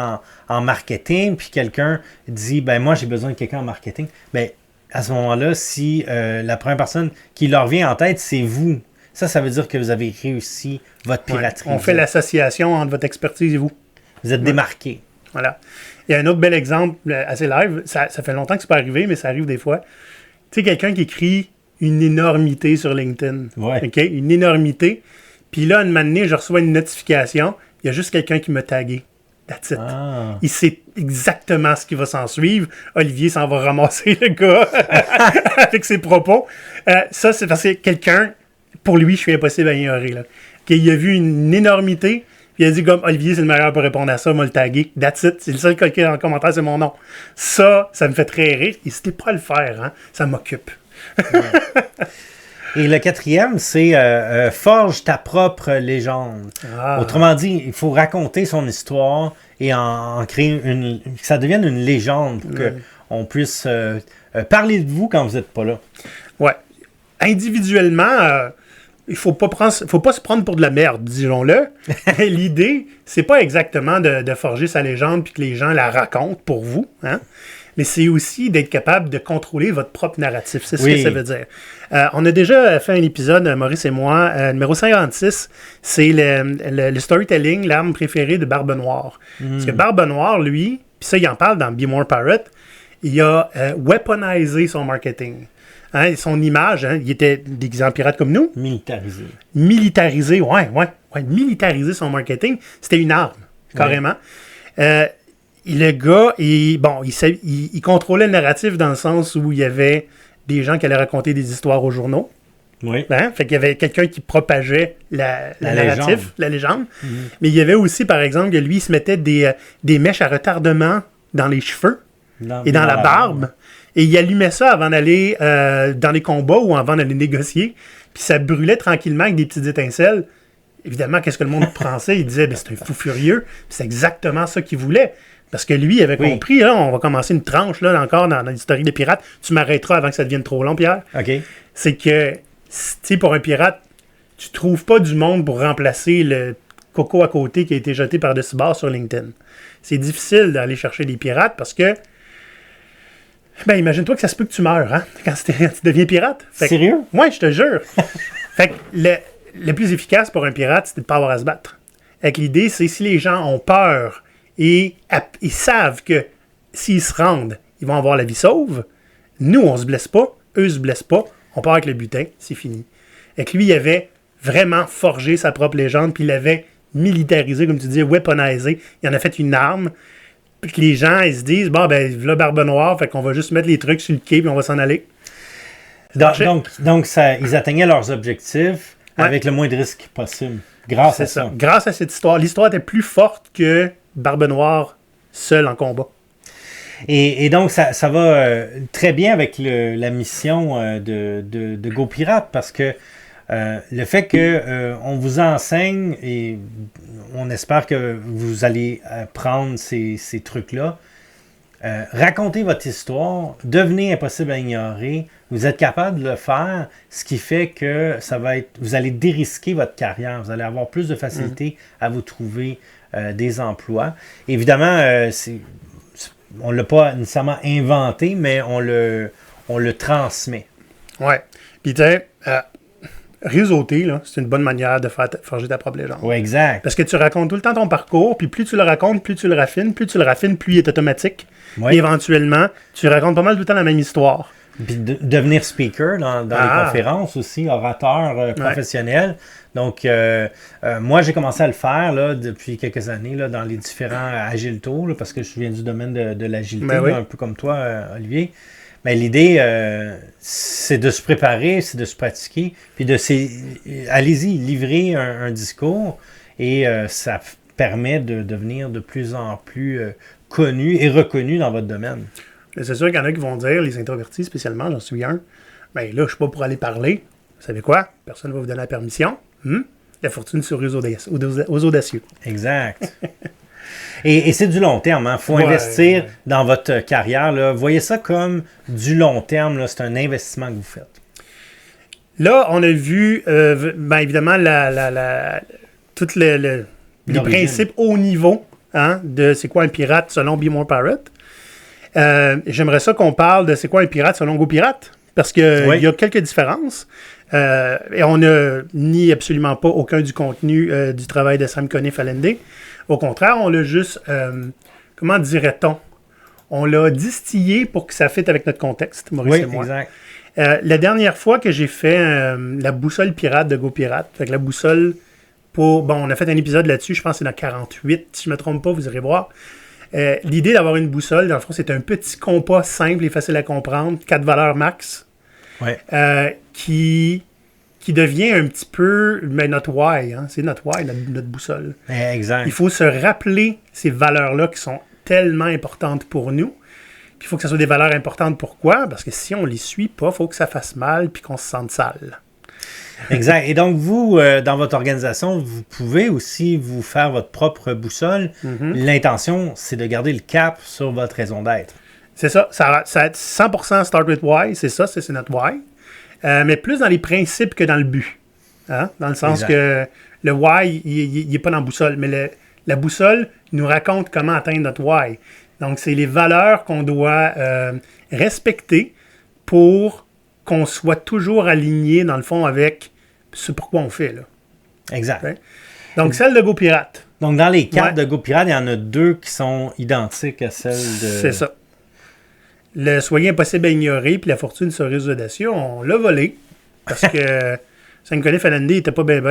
en marketing, puis quelqu'un dit, ben moi, j'ai besoin de quelqu'un en marketing, ben à ce moment-là, si la première personne qui leur vient en tête, c'est vous, ça veut dire que vous avez réussi votre piraterie. On fait l'association entre votre expertise et vous. Vous êtes démarqué. Voilà. Il y a un autre bel exemple assez live. Ça fait longtemps que c'est pas arrivé, mais ça arrive des fois. Tu sais, quelqu'un qui écrit une énormité sur LinkedIn. Ouais. OK? Une énormité. Puis là, une matinée, je reçois une notification. Il y a juste quelqu'un qui m'a tagué. That's it. Ah. Il sait exactement ce qui va s'en suivre. Olivier s'en va ramasser le gars avec ses propos. Ça, c'est parce que quelqu'un, pour lui, je suis impossible à ignorer. Là. Il a vu une énormité, Puis il a dit comme Olivier, c'est le meilleur pour répondre à ça, moi le taguer. That's it. C'est le seul qui dans le commentaire, c'est mon nom. Ça me fait très rire. N'hésitez pas à le faire, hein. Ça m'occupe. Et le quatrième, c'est forge ta propre légende. Autrement dit, il faut raconter son histoire et en créer que ça devienne une légende pour qu'on puisse parler de vous quand vous n'êtes pas là. Ouais. Individuellement, il faut pas se prendre pour de la merde, disons-le. L'idée, c'est pas exactement de forger sa légende puis que les gens la racontent pour vous, hein? Mais c'est aussi d'être capable de contrôler votre propre narratif. C'est ce que ça veut dire. On a déjà fait un épisode, Maurice et moi, numéro 56. C'est le storytelling, l'arme préférée de Barbe Noire. Parce que Barbe Noire, lui, puis ça, il en parle dans Be More Pirate, il a weaponisé son marketing. Hein, son image, hein, il était déguisé en pirate comme nous. Militarisé, ouais. Militariser son marketing, c'était une arme, carrément. Le gars, il contrôlait le narratif dans le sens où il y avait des gens qui allaient raconter des histoires aux journaux. Oui. Hein? Fait qu'il y avait quelqu'un qui propageait la narratif, la légende. Mais il y avait aussi, par exemple, que lui, il se mettait des mèches à retardement dans les cheveux et dans la barbe. Et il allumait ça avant d'aller dans les combats ou avant d'aller négocier. Puis ça brûlait tranquillement avec des petites étincelles. Évidemment, qu'est-ce que le monde pensait? Il disait, c'est un fou furieux. Puis c'est exactement ça qu'il voulait. Parce que lui, il avait compris, là, on va commencer une tranche là, encore dans l'histoire des pirates. Tu m'arrêteras avant que ça devienne trop long, Pierre. OK. C'est que, tu sais, pour un pirate, tu trouves pas du monde pour remplacer le coco à côté qui a été jeté par-dessus bord sur LinkedIn. C'est difficile d'aller chercher des pirates parce que, imagine-toi que ça se peut que tu meurs, hein, quand tu deviens pirate. Sérieux? Oui, je te jure. Fait que le plus efficace pour un pirate, c'est de ne pas avoir à se battre. Avec l'idée, c'est si les gens ont peur et ils savent que s'ils se rendent, ils vont avoir la vie sauve, nous, on se blesse pas, eux se blessent pas, on part avec le butin, c'est fini. Et que lui, il avait vraiment forgé sa propre légende, puis il l'avait militarisé, comme tu dis, weaponisé. Il en a fait une arme, puis que les gens, ils se disent, là, Barbe Noire, fait qu'on va juste mettre les trucs sur le quai, puis on va s'en aller. Donc ils atteignaient leurs objectifs avec le moins de risques possible, grâce à ça. Grâce à cette histoire. L'histoire était plus forte que Barbe Noire seule en combat. Et donc, ça va très bien avec la mission de Go Pirate, parce que le fait qu'on vous enseigne, et on espère que vous allez prendre ces trucs-là, racontez votre histoire, devenez impossible à ignorer, vous êtes capable de le faire, ce qui fait que vous allez dérisquer votre carrière, vous allez avoir plus de facilité à vous trouver des emplois. Évidemment, on ne l'a pas nécessairement inventé, mais on le transmet. Ouais. Puis tu sais, réseauter, là, c'est une bonne manière de forger ta propre légende. Oui, exact. Parce que tu racontes tout le temps ton parcours, puis plus tu le racontes, plus tu le raffines, plus il est automatique. Oui. Et éventuellement, tu racontes pas mal tout le temps la même histoire. Puis devenir speaker dans les conférences aussi, orateur professionnel. Donc, moi, j'ai commencé à le faire là, depuis quelques années là, dans les différents Agile Tours, parce que je viens du domaine de l'agilité, un peu comme toi, Olivier. Mais l'idée, c'est de se préparer, c'est de se pratiquer, puis allez-y, livrer un discours, et ça permet de devenir de plus en plus connu et reconnu dans votre domaine. Mais c'est sûr qu'il y en a qui vont dire, les introvertis spécialement, j'en suis un, là, je suis pas pour aller parler. Vous savez quoi? Personne ne va vous donner la permission. La fortune sur aux audacieux. Exact. Et c'est du long terme. Il faut investir dans votre carrière. Là. Voyez ça comme du long terme. Là. C'est un investissement que vous faites. Là, on a vu, évidemment, tous les principes haut niveau de c'est quoi un pirate selon Be More Pirate. J'aimerais ça qu'on parle de c'est quoi un pirate selon Go Pirate. Parce qu'il y a quelques différences. Et on n'a ni absolument pas aucun du contenu du travail de Sam Conniff-Allende. Au contraire, on l'a juste, comment dirait-on? On l'a distillé pour que ça fitte avec notre contexte, Maurice et moi. Exact. La dernière fois que j'ai fait la boussole pirate de Go Pirate, fait que la boussole on a fait un épisode là-dessus, je pense que c'est dans 48, si je ne me trompe pas, vous irez voir. L'idée d'avoir une boussole, dans le fond, c'est un petit compas simple et facile à comprendre, 4 valeurs max, qui qui devient un petit peu notre why. Hein? C'est notre why, notre boussole. Exact. Il faut se rappeler ces valeurs-là qui sont tellement importantes pour nous. Puis il faut que ce soit des valeurs importantes. Pourquoi? Parce que si on les suit pas, il faut que ça fasse mal puis qu'on se sente sale. Exact. Et donc, vous, dans votre organisation, vous pouvez aussi vous faire votre propre boussole. L'intention, c'est de garder le cap sur votre raison d'être. C'est ça. Ça 100% start with why. C'est ça, c'est notre why. Mais plus dans les principes que dans le but. Hein? Dans le sens que le why, il n'est pas dans la boussole. Mais la boussole nous raconte comment atteindre notre why. Donc, c'est les valeurs qu'on doit respecter pour qu'on soit toujours aligné, dans le fond, avec ce pourquoi on fait. Là. Exact. Okay? Donc, celle de GoPirate. Donc, dans les cartes de GoPirate, il y en a 2 qui sont identiques à celles de... C'est ça. Le Soyez impossible à ignorer puis la fortune cerise audacieux, on l'a volé. Parce que Saint-Nicolas Falandé n'était pas bien...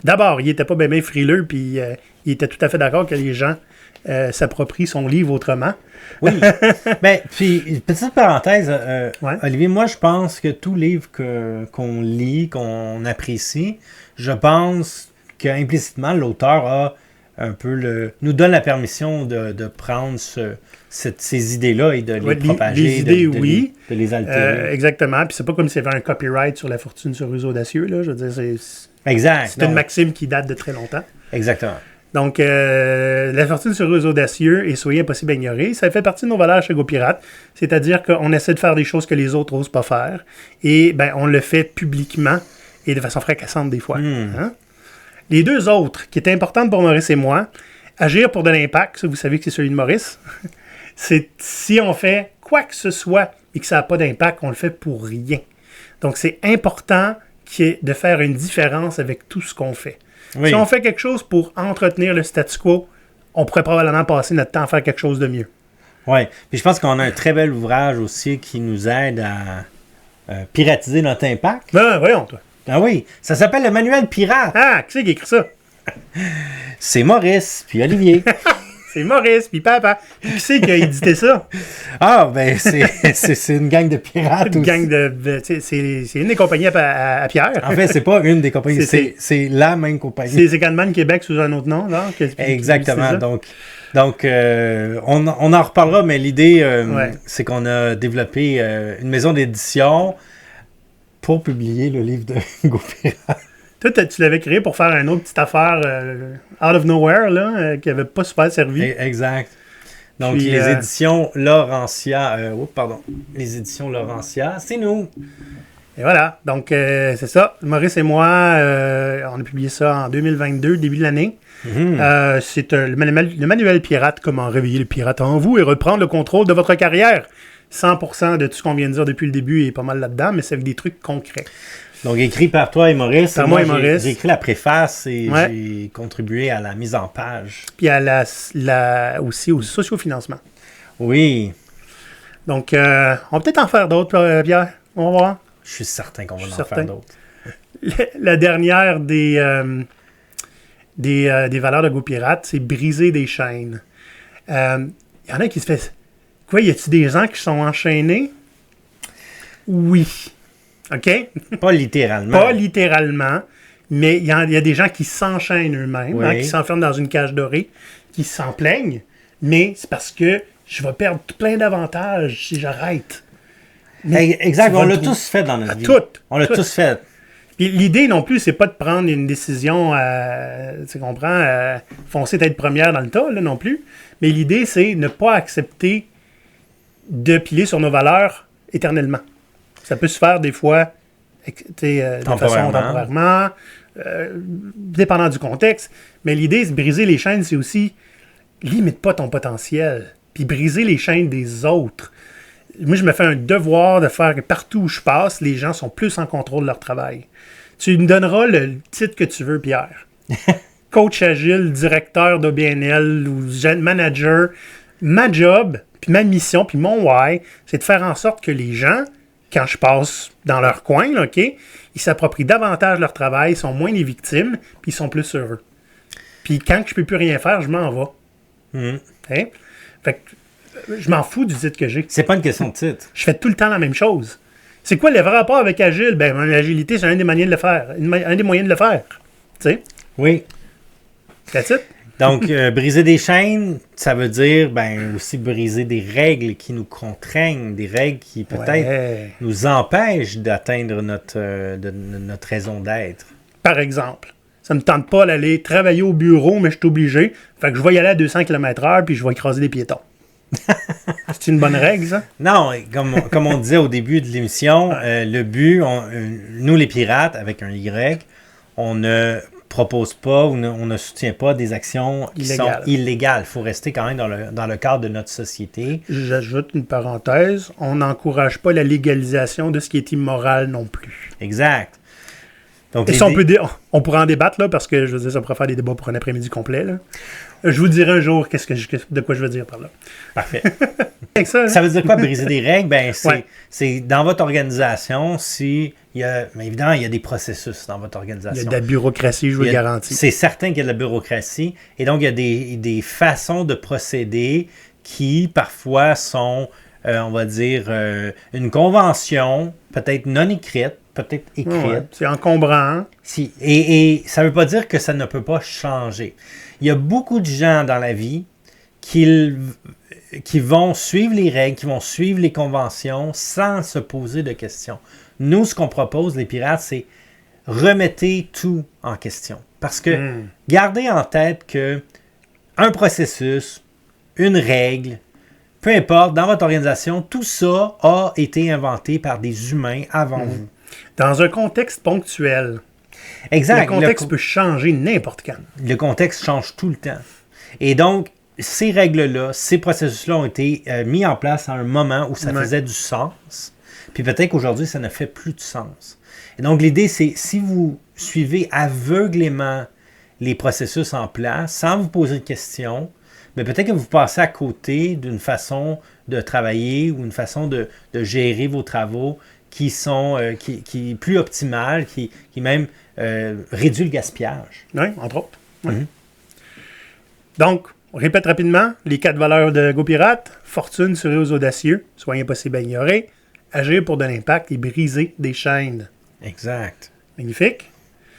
D'abord, il n'était pas bien frileux, puis il était tout à fait d'accord que les gens s'approprient son livre autrement. Oui. Ben, puis, petite parenthèse, Olivier, moi, je pense que tout livre qu'on lit, qu'on apprécie, je pense qu'implicitement, l'auteur a un peu nous donne la permission de prendre ces idées-là et de les propager, les idées, de les altérer. Exactement. Puis c'est pas comme s'il y avait un copyright sur la fortune cerise audacieux. Là. Je veux dire, c'est une maxime qui date de très longtemps. Exactement. Donc, la fortune cerise audacieux et Soyez impossible à ignorer, ça fait partie de nos valeurs chez GoPirate. C'est-à-dire qu'on essaie de faire des choses que les autres n'osent pas faire. Et on le fait publiquement et de façon fracassante des fois. Hein? Les 2 autres, qui étaient importantes pour Maurice et moi, agir pour de l'impact, ça, vous savez que c'est celui de Maurice, c'est si on fait quoi que ce soit et que ça n'a pas d'impact, on le fait pour rien. Donc, c'est important de faire une différence avec tout ce qu'on fait. Oui. Si on fait quelque chose pour entretenir le statu quo, on pourrait probablement passer notre temps à faire quelque chose de mieux. Oui, puis je pense qu'on a un très bel ouvrage aussi qui nous aide à piratiser notre impact. Ben, voyons, toi. Ah oui, ça s'appelle le Manuel Pirate. Ah, qui c'est qui a écrit ça? C'est Maurice, puis Olivier. C'est Maurice, puis Papa. Puis qui c'est qui a édité ça? Ah, ben, c'est une gang de pirates une aussi. Gang de c'est une des compagnies à Pierre. En fait, c'est pas une des compagnies, c'est la même compagnie. C'est Gunman Québec sous un autre nom, là. Exactement, donc on en reparlera, mais l'idée, c'est qu'on a développé une maison d'édition pour publier le livre de GoPirate. Toi, tu l'avais créé pour faire une autre petite affaire out of nowhere, là, qui n'avait pas super servi. Exact. Donc, puis, les éditions Laurentia, les éditions Laurentia, c'est nous. Et voilà. Donc, c'est ça. Maurice et moi, on a publié ça en 2022, début de l'année. C'est le manuel pirate, comment réveiller le pirate en vous et reprendre le contrôle de votre carrière. 100% de tout ce qu'on vient de dire depuis le début est pas mal là-dedans, mais c'est avec des trucs concrets. Donc, écrit par toi et Maurice. Par moi et Maurice. J'ai écrit la préface et j'ai contribué à la mise en page. Puis aussi au sociofinancement. Oui. Donc, on va peut-être en faire d'autres, Pierre. On va voir. Je suis certain qu'on va en faire d'autres. La dernière des valeurs de GoPirate, c'est briser des chaînes. Il y en a qui se fait... Quoi, y a-t-il des gens qui sont enchaînés? Oui. OK? Pas littéralement. Pas littéralement, mais il y a des gens qui s'enchaînent eux-mêmes, qui s'enferment dans une cage dorée, qui s'en plaignent, mais c'est parce que je vais perdre plein d'avantages si j'arrête. Exact, on l'a tous fait dans notre vie. On l'a tous fait. Puis l'idée non plus, c'est pas de prendre une décision, tu comprends, foncer tête première dans le tas, là, non plus. Mais l'idée, c'est ne pas accepter de piler sur nos valeurs éternellement. Ça peut se faire des fois de façon temporairement, dépendant du contexte. Mais l'idée, c'est briser les chaînes, c'est aussi limite pas ton potentiel, puis briser les chaînes des autres. Moi, je me fais un devoir de faire que partout où je passe, les gens sont plus en contrôle de leur travail. Tu me donneras le titre que tu veux, Pierre. Coach agile, directeur d'OBNL ou manager. Ma job, puis ma mission, puis mon why, c'est de faire en sorte que les gens, quand je passe dans leur coin, là, OK, ils s'approprient davantage leur travail, sont moins des victimes, puis ils sont plus heureux. Puis quand je peux plus rien faire, je m'en vais. Hein? Fait que je m'en fous du titre que j'ai. C'est pas une question de titre. Je fais tout le temps la même chose. C'est quoi le vrai rapport avec agile? Ben, l'agilité, c'est un des moyens de le faire. Un des moyens de le faire. Tu sais? Oui. That's it. Donc, briser des chaînes, ça veut dire aussi briser des règles qui nous contraignent, des règles qui peut-être nous empêchent d'atteindre notre raison d'être. Par exemple, ça ne me tente pas d'aller travailler au bureau, mais je suis obligé. Fait que je vais y aller à 200 km/h puis je vais écraser des piétons. C'est une bonne règle, ça? Non, comme on disait au début de l'émission, le but, nous les pirates, avec un Y, on ne propose pas ou on ne soutient pas des actions qui sont illégales. Il faut rester quand même dans le cadre de notre société. J'ajoute une parenthèse, on n'encourage pas la légalisation de ce qui est immoral non plus. Exact. Donc, et si on pourrait en débattre, là, parce que je veux dire, ça pourrait faire des débats pour un après-midi complet. Là. Je vous dirai un jour de quoi je veux dire par là. Parfait. Ça veut dire quoi, briser des règles? C'est dans votre organisation, évidemment, il y a des processus dans votre organisation. Il y a de la bureaucratie, je vous le garantis. C'est certain qu'il y a de la bureaucratie. Et donc, il y a des façons de procéder qui, parfois, sont, on va dire, une convention, peut-être non écrite, peut-être écrite. Ouais, c'est encombrant. Et ça ne veut pas dire que ça ne peut pas changer. Il y a beaucoup de gens dans la vie qui vont suivre les règles, qui vont suivre les conventions sans se poser de questions. Nous, ce qu'on propose, les pirates, c'est remettez tout en question. Parce que gardez en tête que un processus, une règle, peu importe, dans votre organisation, tout ça a été inventé par des humains avant vous. Dans un contexte ponctuel. Exact. Le contexte peut changer n'importe quand. Le contexte change tout le temps. Et donc, ces règles-là, ces processus-là ont été mis en place à un moment où ça faisait du sens. Puis peut-être qu'aujourd'hui, ça ne fait plus de sens. Et donc, l'idée, c'est si vous suivez aveuglément les processus en place, sans vous poser de questions, mais peut-être que vous passez à côté d'une façon de travailler ou une façon de gérer vos travaux qui sont qui est plus optimale, qui même réduit le gaspillage. Oui, entre autres. Oui. Donc, on répète rapidement les 4 valeurs de GoPirate. Fortune sur aux audacieux, soyez impossible à ignorer. Agir pour de l'impact et briser des chaînes. Exact. Magnifique.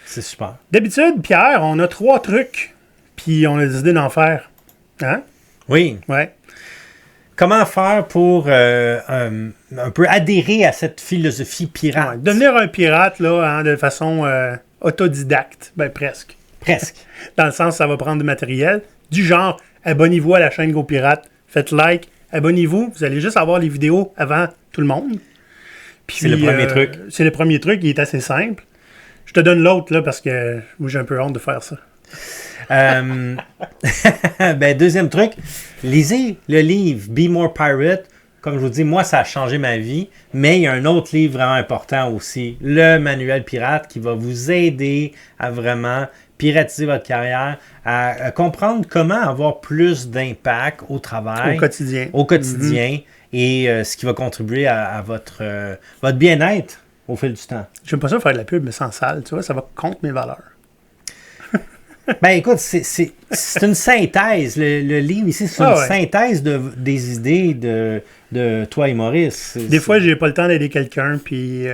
C'est super. D'habitude, Pierre, on a 3 trucs, puis on a décidé d'en faire. Hein? Oui. Ouais. Comment faire pour un peu adhérer à cette philosophie pirate? Ouais, devenir un pirate là, de façon autodidacte. Ben, presque. Presque. Dans le sens, ça va prendre du matériel. Du genre, abonnez-vous à la chaîne GoPirate, faites like, abonnez-vous, vous allez juste avoir les vidéos avant tout le monde. Puis, c'est le premier truc. C'est le premier truc, il est assez simple. Je te donne l'autre, là, parce que moi, j'ai un peu honte de faire ça. Deuxième truc, lisez le livre Be More Pirate. Comme je vous dis, moi, ça a changé ma vie. Mais il y a un autre livre vraiment important aussi, le Manuel Pirate, qui va vous aider à vraiment piratiser votre carrière, à comprendre comment avoir plus d'impact au travail. Au quotidien. Mm-hmm. Et ce qui va contribuer à votre bien-être au fil du temps. J'aime pas ça faire de la pub, mais sans salle, tu vois, ça va contre mes valeurs. Écoute, c'est une synthèse. Le livre ici, c'est une synthèse des idées de toi et Maurice. Des fois, j'ai pas le temps d'aider quelqu'un, puis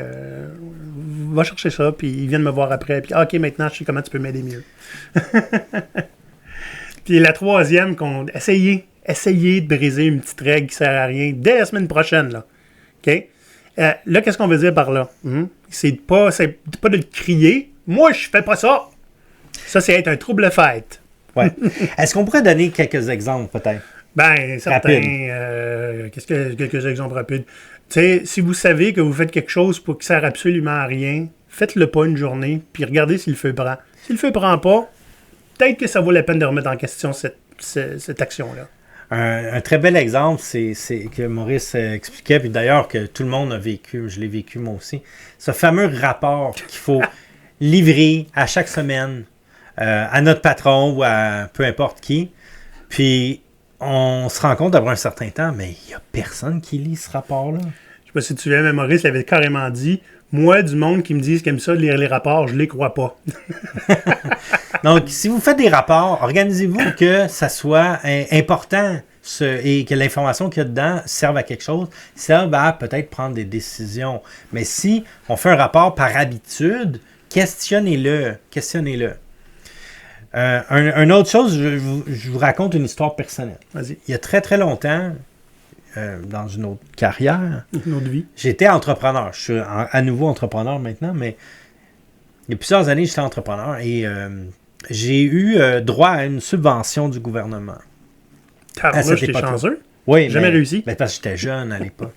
va chercher ça, puis ils viennent me voir après, puis OK, maintenant, je sais comment tu peux m'aider mieux. Puis la troisième, essayez de briser une petite règle qui sert à rien dès la semaine prochaine, là. OK? Là, qu'est-ce qu'on veut dire par là? C'est pas de le crier. Moi, je fais pas ça! Ça, c'est être un trouble-fête. Ouais. Est-ce qu'on pourrait donner quelques exemples, peut-être? Ben, certains. Quelques exemples rapides. Tu sais, si vous savez que vous faites quelque chose qui ne sert absolument à rien, faites-le pas une journée, puis regardez si le feu prend. Si le feu prend pas, peut-être que ça vaut la peine de remettre en question cette action-là. Un très bel exemple, c'est que Maurice expliquait, puis d'ailleurs que tout le monde a vécu, je l'ai vécu moi aussi, ce fameux rapport qu'il faut livrer à chaque semaine à notre patron ou à peu importe qui. Puis on se rend compte après un certain temps, mais il n'y a personne qui lit ce rapport-là. Je sais pas si tu viens, mais Maurice l'avait carrément dit. Moi, du monde qui me disent qu'il aime ça de lire les rapports, je les crois pas. Donc, si vous faites des rapports, organisez-vous que ça soit important. et que l'information qu'il y a dedans serve à quelque chose, serve à peut-être prendre des décisions. Mais si on fait un rapport par habitude, questionnez-le. Une autre chose, je vous raconte une histoire personnelle. Vas-y. Il y a très très longtemps, dans une autre carrière, Une autre vie. j'étais entrepreneur. Je suis à nouveau entrepreneur maintenant, mais il y a plusieurs années, j'étais entrepreneur et j'ai eu droit à une subvention du gouvernement. Là, cette j'étais époque-là. chanceux. Oui, Jamais réussi. Mais parce que j'étais jeune à l'époque.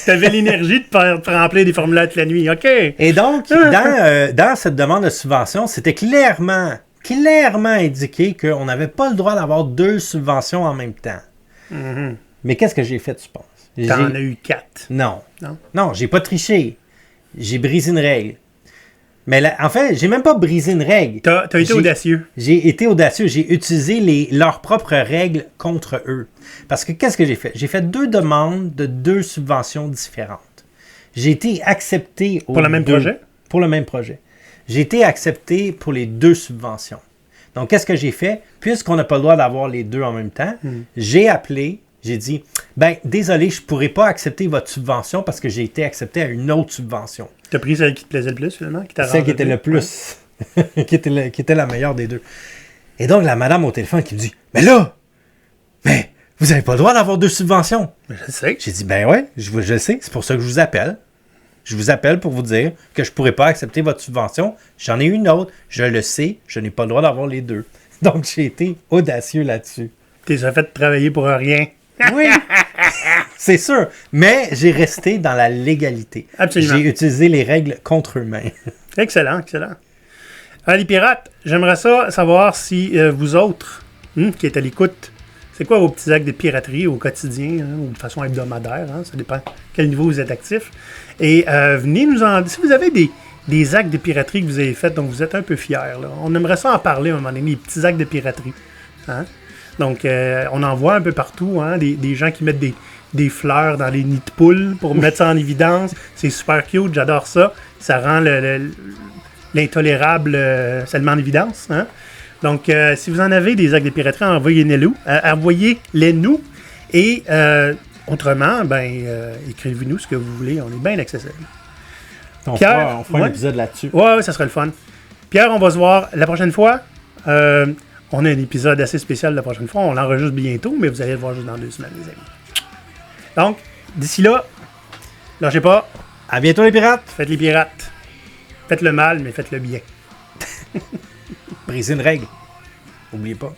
T'avais l'énergie de faire remplir des formulaires toute la nuit. OK. Et donc, dans cette demande de subvention, c'était clairement indiqué qu'on n'avait pas le droit d'avoir 2 subventions en même temps. Mhm. Mais qu'est-ce que j'ai fait, tu penses? T'en as eu 4. Non. Non? Non, j'ai pas triché. J'ai brisé une règle. Mais en fait, j'ai même pas brisé une règle. T'as été audacieux. J'ai été audacieux. J'ai utilisé leurs propres règles contre eux. Parce que qu'est-ce que j'ai fait? J'ai fait 2 demandes de 2 subventions différentes. J'ai été accepté Pour le même projet? Pour le même projet. J'ai été accepté pour les 2 subventions. Donc, qu'est-ce que j'ai fait? Puisqu'on n'a pas le droit d'avoir les 2 en même temps, j'ai appelé, j'ai dit, désolé, je ne pourrai pas accepter votre subvention parce que j'ai été accepté à une autre subvention. T'as pris celle qui te plaisait le plus, finalement? Celle qui était le plus, qui était la meilleure des 2. Et donc, la madame au téléphone qui me dit, mais vous n'avez pas le droit d'avoir 2 subventions. Je le sais. J'ai dit, ouais, je sais, c'est pour ça que je vous appelle. Je vous appelle pour vous dire que je ne pourrai pas accepter votre subvention. J'en ai une autre, je le sais, je n'ai pas le droit d'avoir les 2. Donc, j'ai été audacieux là-dessus. T'es fait travailler pour rien. Oui, c'est sûr. Mais j'ai resté dans la légalité. Absolument. J'ai utilisé les règles contre eux-mêmes. Excellent, excellent. Alors, les pirates, j'aimerais ça savoir si vous autres, qui êtes à l'écoute, c'est quoi vos petits actes de piraterie au quotidien, ou de façon hebdomadaire, ça dépend quel niveau vous êtes actif. Et venez nous en dire, si vous avez des actes de piraterie que vous avez faits dont vous êtes un peu fiers, là, on aimerait ça en parler à un moment donné, les petits actes de piraterie. Hein? Donc, on en voit un peu partout, des gens qui mettent des fleurs dans les nids de poules pour mettre ça en évidence. C'est super cute, j'adore ça. Ça rend l'intolérable seulement en évidence. Hein? Donc, si vous en avez des actes de piraterie, envoyez-les nous. Et autrement, écrivez-nous ce que vous voulez. On est bien accessible. On Pierre, fera un épisode là-dessus. Ouais, ça serait le fun. Pierre, on va se voir la prochaine fois. On a un épisode assez spécial la prochaine fois. On l'enregistre bientôt, mais vous allez le voir juste dans 2 semaines, les amis. Donc, d'ici là, lâchez pas. À bientôt les pirates. Faites les pirates. Faites le mal, mais faites le bien. Brisez une règle. N'oubliez pas.